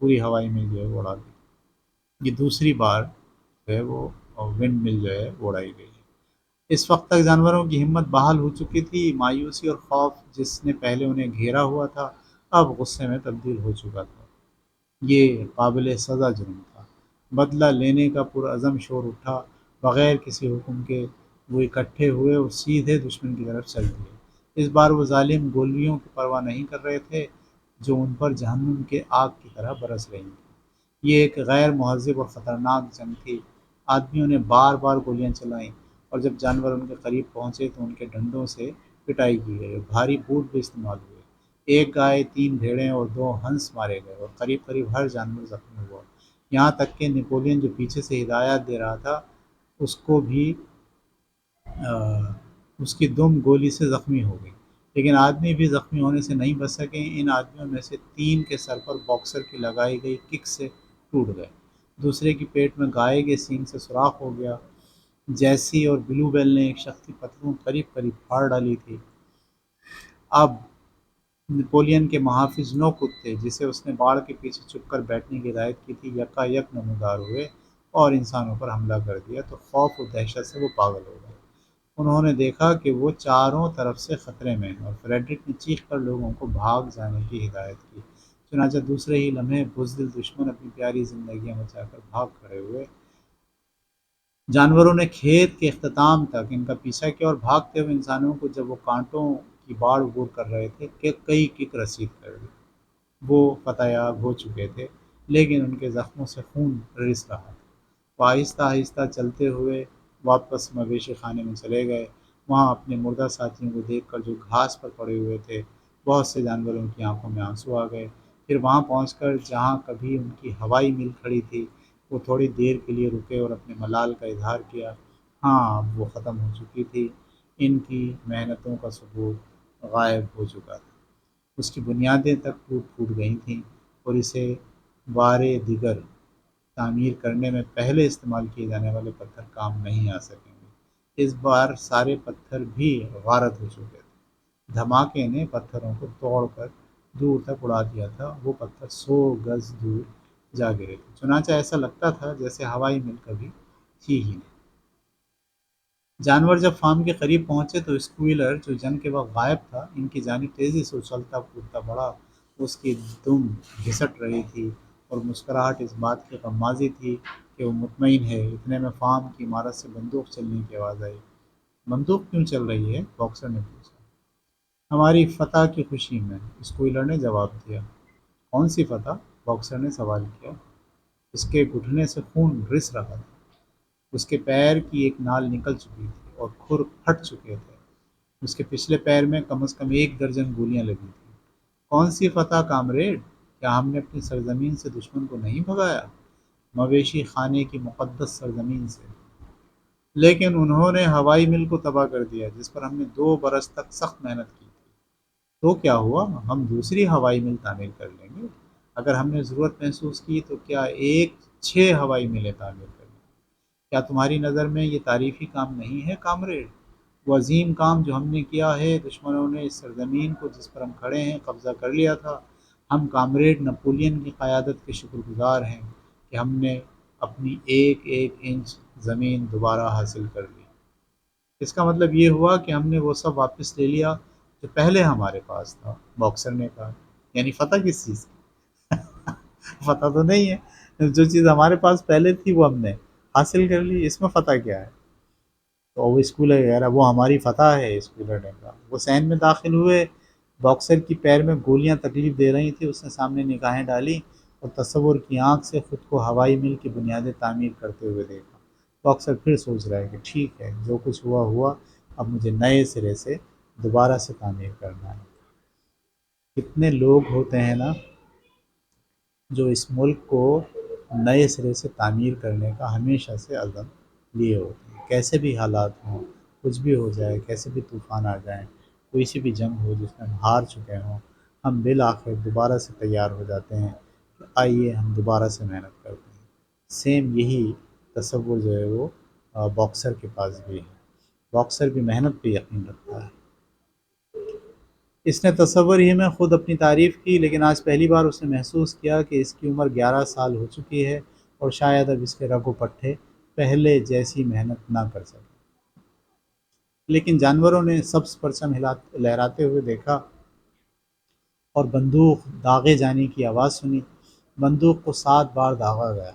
پوری ہوائی مل جو ہے وہ اڑا دی۔ یہ دوسری بار جو ہے وہ ونڈ مل جو ہے وہ اڑائی گئی ہے۔ اس وقت تک جانوروں کی ہمت بحال ہو چکی تھی۔ مایوسی اور خوف جس نے پہلے انہیں گھیرا ہوا تھا، اب غصے میں تبدیل ہو چکا تھا۔ یہ قابل سزا جرم تھا۔ بدلہ لینے کا پرعزم شور اٹھا۔ بغیر کسی حکم کے وہ اکٹھے ہوئے اور سیدھے دشمن کی طرف چل دیے۔ اس بار وہ ظالم گولیوں کی پرواہ نہیں کر رہے تھے جو ان پر جہنم کے آگ کی طرح برس رہی تھیں۔ یہ ایک غیر مہذب اور خطرناک جنگ تھی۔ آدمیوں نے بار بار گولیاں چلائیں، اور جب جانور ان کے قریب پہنچے تو ان کے ڈنڈوں سے پٹائی کی گئی اور بھاری بوٹ بھی استعمال ہوئے۔ ایک گائے، 3 بھیڑیں اور 2 ہنس مارے گئے، اور قریب قریب ہر جانور زخمی ہوا۔ یہاں تک کہ نیپولین جو پیچھے سے ہدایات دے رہا تھا، اس کو بھی آ، اس کی دم گولی سے زخمی ہو گئی، لیکن آدمی بھی زخمی ہونے سے نہیں بچ سکے۔ ان آدمیوں میں سے 3 کے سر پر باکسر کی لگائی گئی کک سے ٹوٹ گئے، دوسرے کی پیٹ میں گائے کے سینگ سے سوراخ ہو گیا۔ جیسی اور بلو بیل نے ایک شخص کی پتلون قریب قریب پھاڑ ڈالی تھی۔ اب نپولین کے محافظ 9 کتے، جسے اس نے باڑ کے پیچھے چھپ کر بیٹھنے کی ہدایت کی تھی، یکا یک نمودار ہوئے اور انسانوں پر حملہ کر دیا تو خوف و دہشت سے وہ پاگل ہو گئے۔ انہوں نے دیکھا کہ وہ چاروں طرف سے خطرے میں ہیں، اور فریڈرک نے چیخ کر لوگوں کو بھاگ جانے کی ہدایت کی۔ چنانچہ دوسرے ہی لمحے بزدل دشمن اپنی پیاری زندگیاں بچا کر بھاگ کھڑے ہوئے۔ جانوروں نے کھیت کے اختتام تک ان کا پیچھا کیا، اور بھاگتے ہوئے انسانوں کو جب وہ کانٹوں کی باڑ عبور کر رہے تھے کہ کئی کک رسید کر دی۔ وہ فتح یاب ہو چکے تھے، لیکن ان کے زخموں سے خون رس رہا تھا۔ وہ آہستہ آہستہ چلتے ہوئے واپس مویشی خانے میں چلے گئے۔ وہاں اپنے مردہ ساتھیوں کو دیکھ کر جو گھاس پر پڑے ہوئے تھے، بہت سے جانوروں کی آنکھوں میں آنسو آ گئے۔ پھر وہاں پہنچ کر جہاں کبھی ان کی ہوائی مل کھڑی تھی، وہ تھوڑی دیر کے لیے رکے اور اپنے ملال کا اظہار کیا۔ ہاں، اب وہ ختم ہو چکی تھی، ان کی محنتوں کا ثبوت غائب ہو چکا تھا، اس کی بنیادیں تک ٹوٹ پھوٹ گئی تھیں، اور اسے بارے دیگر تعمیر کرنے میں پہلے استعمال کیے جانے والے پتھر کام نہیں آ سکیں گے۔ اس بار سارے پتھر بھی غارت ہو چکے تھے۔ دھماکے نے پتھروں کو توڑ کر دور تک اڑا دیا تھا، وہ پتھر 100 گز دور جا گرے تھے، چنانچہ ایسا لگتا تھا جیسے ہوائی مل کبھی تھی ہی نہیں۔ جانور جب فارم کے قریب پہنچے تو اسکویلر، جو جنگ کے وقت غائب تھا، ان کی جانب تیزی سے اچھلتا کودتا بڑھا۔ اس کی دم گھسٹ رہی تھی، اور مسکراہٹ اس بات کی غمازی تھی کہ وہ مطمئن ہے۔ اتنے میں فارم کی عمارت سے بندوق چلنے کی آواز آئی۔ بندوق کیوں چل رہی ہے؟ باکسر نے پوچھا۔ ہماری فتح کی خوشی میں، اسکویلر نے جواب دیا۔ کون سی فتح؟ باکسر نے سوال کیا۔ اس کے گھٹنے سے خون رس رہا تھا، اس کے پیر کی ایک نال نکل چکی تھی اور کھر پھٹ چکے تھے۔ اس کے پچھلے پیر میں کم از کم 1 درجن گولیاں لگی تھیں۔ کون سی فتح کامریڈ؟ کیا ہم نے اپنی سرزمین سے دشمن کو نہیں بھگایا؟ مویشی خانے کی مقدس سرزمین سے؟ لیکن انہوں نے ہوائی مل کو تباہ کر دیا، جس پر ہم نے 2 برس تک سخت محنت کی تھی۔ تو کیا ہوا؟ ہم دوسری ہوائی مل تعمیر کر لیں گے۔ اگر ہم نے ضرورت محسوس کی تو کیا ایک 6 ہوائی میلیں تعمیر کریں؟ کیا تمہاری نظر میں یہ تعریفی کام نہیں ہے کامریڈ؟ وہ عظیم کام جو ہم نے کیا ہے، دشمنوں نے اس سرزمین کو جس پر ہم کھڑے ہیں قبضہ کر لیا تھا۔ ہم کامریڈ نپولین کی قیادت کے شکر گزار ہیں کہ ہم نے اپنی ایک ایک انچ زمین دوبارہ حاصل کر لی۔ اس کا مطلب یہ ہوا کہ ہم نے وہ سب واپس لے لیا جو پہلے ہمارے پاس تھا، باکسر نے کہا۔ یعنی فتح کس چیز کی؟ فتح تو نہیں ہے، جو چیز ہمارے پاس پہلے تھی وہ ہم نے حاصل کر لی، اس میں فتح کیا ہے؟ تو وہ اسکولر کہہ رہا وہ ہماری فتح ہے، اسکولر نے کہا۔ وہ سین میں داخل ہوئے، باکسر کی پیر میں گولیاں تکلیف دے رہی تھیں، اس نے سامنے نگاہیں ڈالی اور تصور کی آنکھ سے خود کو ہوائی مل کی بنیادیں تعمیر کرتے ہوئے دیکھا۔ باکسر پھر سوچ رہا ہے کہ ٹھیک ہے، جو کچھ ہوا ہوا، اب مجھے نئے سرے سے دوبارہ سے تعمیر کرنا ہے۔ کتنے لوگ ہوتے ہیں نا جو اس ملک کو نئے سرے سے تعمیر کرنے کا ہمیشہ سے عزم لیے ہوتے ہیں، کیسے بھی حالات ہوں، کچھ بھی ہو جائے، کیسے بھی طوفان آ جائیں، کوئی سی بھی جنگ ہو جس میں ہم ہار چکے ہوں، ہم بالآخر دوبارہ سے تیار ہو جاتے ہیں کہ آئیے ہم دوبارہ سے محنت کرتے ہیں۔ سیم یہی تصور جو ہے وہ باکسر کے پاس بھی ہے۔ باکسر بھی محنت پہ یقین رکھتا ہے۔ اس نے تصور ہی میں خود اپنی تعریف کی، لیکن آج پہلی بار اس نے محسوس کیا کہ اس کی عمر 11 سال ہو چکی ہے اور شاید اب اس کے رگ و پٹھے پہلے جیسی محنت نہ کر سکے۔ لیکن جانوروں نے سبز پرچم لہراتے ہوئے دیکھا اور بندوق داغے جانے کی آواز سنی۔ بندوق کو 7 بار داغا گیا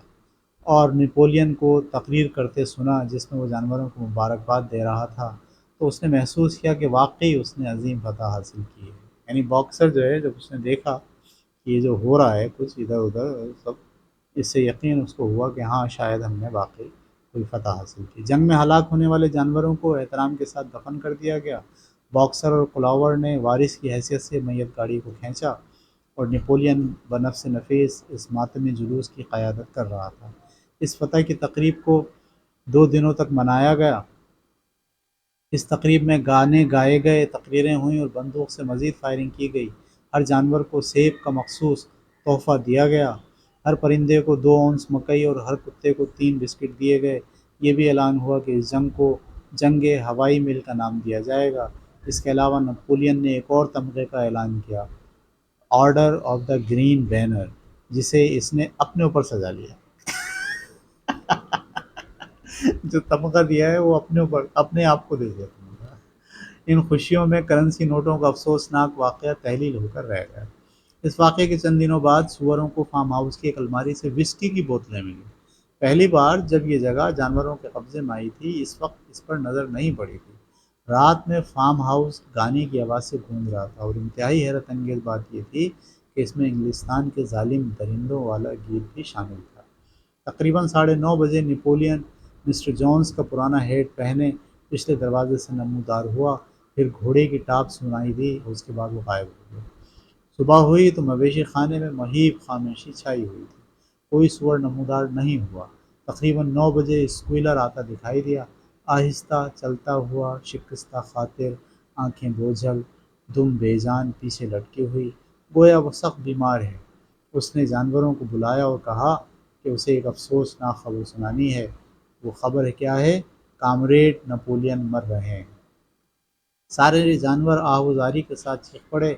اور نیپولین کو تقریر کرتے سنا جس میں وہ جانوروں کو مبارکباد دے رہا تھا، تو اس نے محسوس کیا کہ واقعی اس نے عظیم فتح حاصل کی ہے۔ یعنی باکسر جو ہے، جب اس نے دیکھا کہ یہ جو ہو رہا ہے کچھ ادھر ادھر سب، اس سے یقین اس کو ہوا کہ ہاں شاید ہم نے واقعی کوئی فتح حاصل کی۔ جنگ میں ہلاک ہونے والے جانوروں کو احترام کے ساتھ دفن کر دیا گیا۔ باکسر اور کلاور نے وارث کی حیثیت سے میت گاڑی کو کھینچا اور نیپولین بنفس نفیس اس ماتمی جلوس کی قیادت کر رہا تھا۔ اس فتح کی تقریب کو 2 دنوں تک منایا گیا۔ اس تقریب میں گانے گائے گئے، تقریریں ہوئیں اور بندوق سے مزید فائرنگ کی گئی۔ ہر جانور کو سیب کا مخصوص تحفہ دیا گیا، ہر پرندے کو 2 اونس مکئی اور ہر کتے کو 3 بسکٹ دیے گئے۔ یہ بھی اعلان ہوا کہ اس جنگ کو جنگ ہوائی مل کا نام دیا جائے گا۔ اس کے علاوہ نپولین نے ایک اور تمغے کا اعلان کیا، order of the green banner, جسے اس نے اپنے اوپر سجا لیا۔ جو تمغہ دیا ہے وہ اپنے اوپر اپنے آپ کو دے دیا تمغہ۔ ان خوشیوں میں کرنسی نوٹوں کا افسوسناک واقعہ تحلیل ہو کر رہ گیا۔ اس واقعے کے چند دنوں بعد سوروں کو فارم ہاؤس کی ایک الماری سے وسکی کی بوتلیں ملی۔ پہلی بار جب یہ جگہ جانوروں کے قبضے میں آئی تھی، اس وقت اس پر نظر نہیں پڑی تھی۔ رات میں فارم ہاؤس گانے کی آواز سے گونج رہا تھا اور انتہائی حیرت انگیز بات یہ تھی کہ اس میں انگلستان کے ظالم درندوں والا گیت بھی شامل تھا۔ تقریباً 9:30 بجے نیپولین مسٹر جونز کا پرانا ہیٹ پہنے پچھلے دروازے سے نمودار ہوا، پھر گھوڑے کی ٹاپ سنائی دی اور اس کے بعد وہ غائب ہو گیا۔ صبح ہوئی تو مویشی خانے میں مہیب خاموشی چھائی ہوئی تھی، کوئی سور نمودار نہیں ہوا۔ تقریباً 9 بجے اسکوائلر آتا دکھائی دیا، آہستہ چلتا ہوا، شکستہ خاطر، آنکھیں بوجھل، دم بے جان پیچھے لٹکی ہوئی، گویا وہ سخت بیمار ہے۔ اس نے جانوروں کو بلایا اور کہا کہ اسے ایک افسوسناک خبر سنانی ہے۔ وہ خبر کیا ہے؟ کامریڈ نپولین مر رہے ہیں۔ سارے جانور آہوازاری کے ساتھ چیخ پڑے۔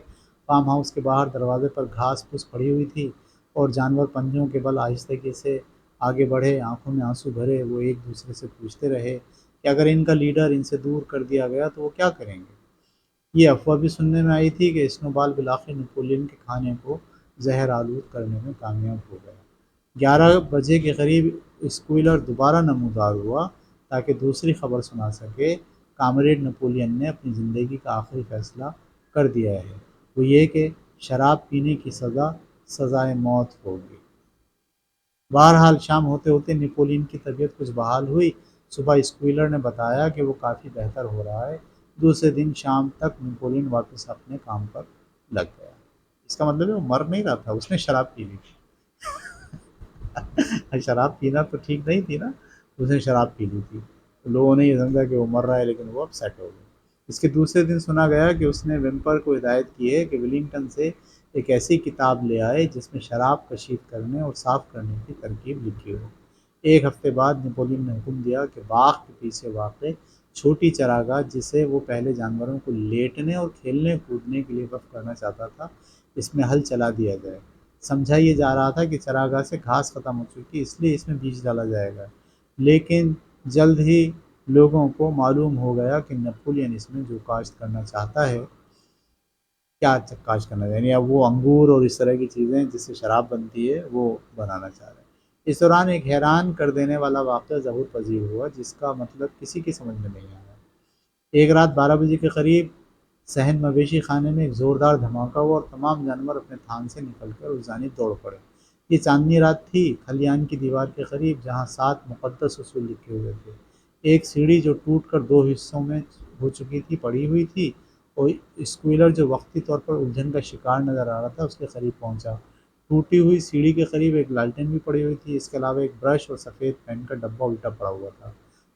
فارم ہاؤس کے باہر دروازے پر گھاس پھوس پڑی ہوئی تھی اور جانور پنجوں کے بل آہستگی سے آگے بڑھے، آنکھوں میں آنسو بھرے۔ وہ ایک دوسرے سے پوچھتے رہے کہ اگر ان کا لیڈر ان سے دور کر دیا گیا تو وہ کیا کریں گے۔ یہ افواہ بھی سننے میں آئی تھی کہ اسنو بال بالآخر نیپولین کے کھانے کو زہر آلود کرنے میں کامیاب ہو گیا۔ 11 بجے کے قریب اسکوائلر دوبارہ نمودار ہوا تاکہ دوسری خبر سنا سکے۔ کامریڈ نپولین نے اپنی زندگی کا آخری فیصلہ کر دیا ہے، وہ یہ کہ شراب پینے کی سزا سزائے موت ہوگی۔ بہرحال شام ہوتے ہوتے نیپولین کی طبیعت کچھ بحال ہوئی۔ صبح اسکوائلر نے بتایا کہ وہ کافی بہتر ہو رہا ہے۔ دوسرے دن شام تک نیپولین واپس اپنے کام پر لگ گیا۔ اس کا مطلب ہے وہ مر نہیں رہا تھا، اس نے شراب پی لی تھی۔ شراب پینا تو ٹھیک نہیں تھی نا، اس نے شراب پی لی تھی۔ لوگوں نے یہ سمجھا کہ وہ مر رہا ہے، لیکن وہ اب سیٹ ہو گیا۔ اس کے دوسرے دن سنا گیا کہ اس نے ویمپر کو ہدایت کی ہے کہ ولنگٹن سے ایک ایسی کتاب لے آئے جس میں شراب کشید کرنے اور صاف کرنے کی ترکیب لکھی ہو۔ ایک ہفتے بعد نیپولین نے حکم دیا کہ باغ کے پیچھے واقع چھوٹی چراگاہ، جسے وہ پہلے جانوروں کو لیٹنے اور کھیلنے کودنے کے لیے وقف کرنا چاہتا تھا، اس میں ہل چلا دیا جائے۔ سمجھا یہ جا رہا تھا کہ چراگاہ سے گھاس ختم ہو چکی، اس لیے اس میں بیج ڈالا جائے گا، لیکن جلد ہی لوگوں کو معلوم ہو گیا کہ نیپولین اس میں جو کاشت کرنا چاہتا ہے، کیا کاشت کرنا چاہتا ہے، یعنی اب وہ انگور اور اس طرح کی چیزیں جس سے شراب بنتی ہے وہ بنانا چاہ رہا ہے۔ اس دوران ایک حیران کر دینے والا واقعہ ظہور پذیر ہوا جس کا مطلب کسی کی سمجھ میں نہیں آیا۔ ایک رات 12 بجے کے قریب صحن مویشی خانے میں ایک زوردار دھماکہ ہوا اور تمام جانور اپنے تھان سے نکل کر اس جانب دوڑ پڑے۔ یہ چاندنی رات تھی، کھلیان کی دیوار کے قریب جہاں 7 مقدس اصول لکھے ہوئے تھے۔ ایک سیڑھی جو ٹوٹ کر 2 حصوں میں ہو چکی تھی پڑی ہوئی تھی، اور اسکویلر جو وقتی طور پر الجھن کا شکار نظر آ رہا تھا اس کے قریب پہنچا۔ ٹوٹی ہوئی سیڑھی کے قریب ایک لالٹین بھی پڑی ہوئی تھی، اس کے علاوہ ایک برش اور سفید پین کا ڈبہ الٹا پڑا ہوا تھا۔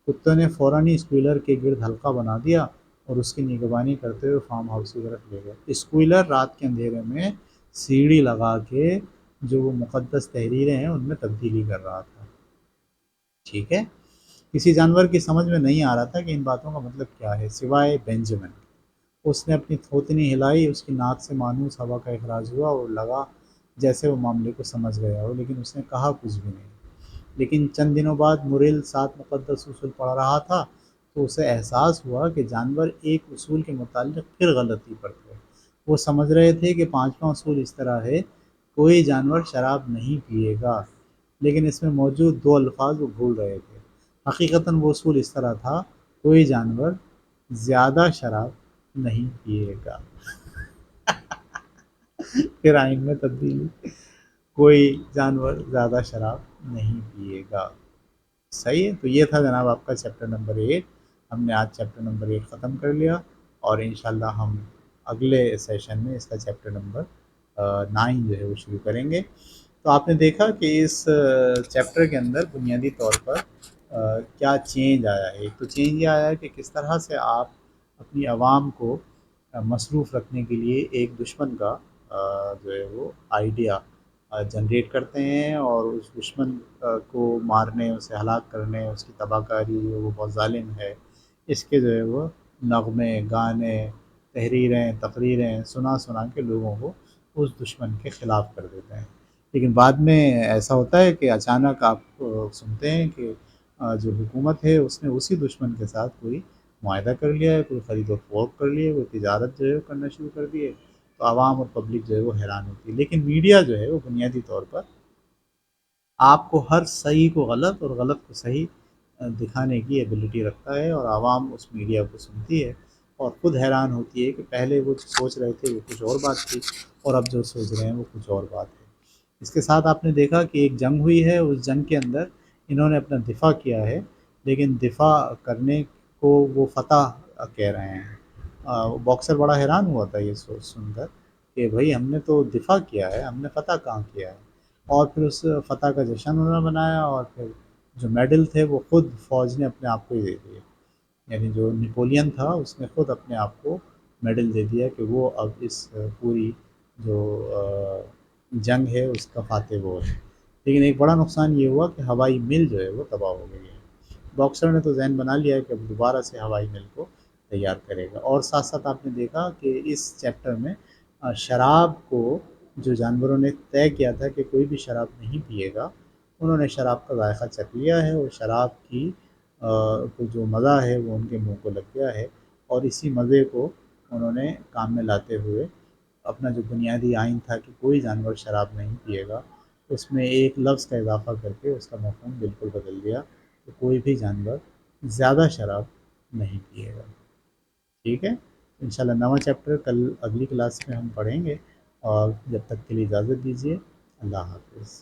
کتوں نے فوراً ہی اسکویلر کے گرد حلقہ بنا دیا اور اس کی نگہبانی کرتے ہوئے فارم ہاؤس کی طرف لے گئے۔ اسکویلر رات کے اندھیرے میں سیڑھی لگا کے جو وہ مقدس تحریریں ہیں ان میں تبدیلی کر رہا تھا۔ ٹھیک ہے، کسی جانور کی سمجھ میں نہیں آ رہا تھا کہ ان باتوں کا مطلب کیا ہے، سوائے بینجامن۔ اس نے اپنی تھوتنی ہلائی، اس کی ناک سے مانوس ہوا کا اخراج ہوا اور لگا جیسے وہ معاملے کو سمجھ گیا ہو، لیکن اس نے کہا کچھ بھی نہیں۔ لیکن چند دنوں بعد موریل 7 مقدس اصول پڑھ رہا تھا تو اسے احساس ہوا کہ جانور ایک اصول کے متعلق پھر غلطی پر تھے۔ وہ سمجھ رہے تھے کہ 5واں اصول اس طرح ہے، کوئی جانور شراب نہیں پیے گا، لیکن اس میں موجود 2 الفاظ وہ بھول رہے تھے۔ حقیقتاً وہ اصول اس طرح تھا، کوئی جانور زیادہ شراب نہیں پیے گا۔ پھر آئین میں تبدیلی، کوئی جانور زیادہ شراب نہیں پیے گا۔ صحیح ہے، تو یہ تھا جناب آپ کا چیپٹر نمبر 8۔ ہم نے آج چیپٹر نمبر 8 ختم کر لیا، اور انشاءاللہ ہم اگلے سیشن میں اس کا چیپٹر نمبر 9 جو ہے وہ شروع کریں گے۔ تو آپ نے دیکھا کہ اس چیپٹر کے اندر بنیادی طور پر کیا چینج آیا ہے۔ ایک تو چینج یہ آیا ہے کہ کس طرح سے آپ اپنی عوام کو مصروف رکھنے کے لیے ایک دشمن کا جو ہے وہ آئیڈیا جنریٹ کرتے ہیں، اور اس دشمن کو مارنے، اسے ہلاک کرنے، اس کی تباہ کاری، وہ بہت ظالم ہے، اس کے جو ہے وہ نغمے، گانے، تحریریں، تقریریں سنا سنا کے لوگوں کو اس دشمن کے خلاف کر دیتے ہیں۔ لیکن بعد میں ایسا ہوتا ہے کہ اچانک آپ سنتے ہیں کہ جو حکومت ہے اس نے اسی دشمن کے ساتھ کوئی معاہدہ کر لیا ہے، کوئی خرید و فروخت کر لی ہے، کوئی تجارت جو ہے وہ کرنا شروع کر دی ہے، تو عوام اور پبلک جو ہے وہ حیران ہوتی ہے۔ لیکن میڈیا جو ہے وہ بنیادی طور پر آپ کو ہر صحیح کو غلط اور غلط کو صحیح دکھانے کی ایبلٹی رکھتا ہے، اور عوام اس میڈیا کو سنتی ہے اور خود حیران ہوتی ہے کہ پہلے وہ سوچ رہے تھے وہ کچھ اور بات تھی، اور اب جو سوچ رہے ہیں وہ کچھ اور بات ہے۔ اس کے ساتھ آپ نے دیکھا کہ ایک جنگ ہوئی ہے، اس جنگ کے اندر انہوں نے اپنا دفاع کیا ہے، لیکن دفاع کرنے کو وہ فتح کہہ رہے ہیں۔ باکسر بڑا حیران ہوا تھا یہ سوچ سن کر کہ بھائی ہم نے تو دفاع کیا ہے، ہم نے فتح کہاں کیا ہے؟ اور پھر اس فتح کا جشن انہوں نے منایا، اور پھر جو میڈل تھے وہ خود فوج نے اپنے آپ کو ہی دے دیے، یعنی جو نیپولین تھا اس نے خود اپنے آپ کو میڈل دے دیا کہ وہ اب اس پوری جو جنگ ہے اس کا فاتح وہ ہے۔ لیکن ایک بڑا نقصان یہ ہوا کہ ہوائی مل جو ہے وہ تباہ ہو گئی ہے۔ باکسر نے تو ذہن بنا لیا ہے کہ اب دوبارہ سے ہوائی مل کو تیار کرے گا۔ اور ساتھ ساتھ آپ نے دیکھا کہ اس چیپٹر میں شراب کو جو جانوروں نے طے کیا تھا کہ کوئی بھی شراب نہیں پیے گا، انہوں نے شراب کا ذائقہ چکھ لیا ہے، اور شراب کی کو جو مزہ ہے وہ ان کے منہ کو لگ گیا ہے، اور اسی مزے کو انہوں نے کام میں لاتے ہوئے اپنا جو بنیادی آئین تھا کہ کوئی جانور شراب نہیں پیے گا، اس میں ایک لفظ کا اضافہ کر کے اس کا مفہوم بالکل بدل دیا کہ کوئی بھی جانور زیادہ شراب نہیں پیے گا۔ ٹھیک ہے، انشاءاللہ نواں چیپٹر کل اگلی کلاس میں ہم پڑھیں گے، اور جب تک کے لیے اجازت دیجیے، اللہ حافظ۔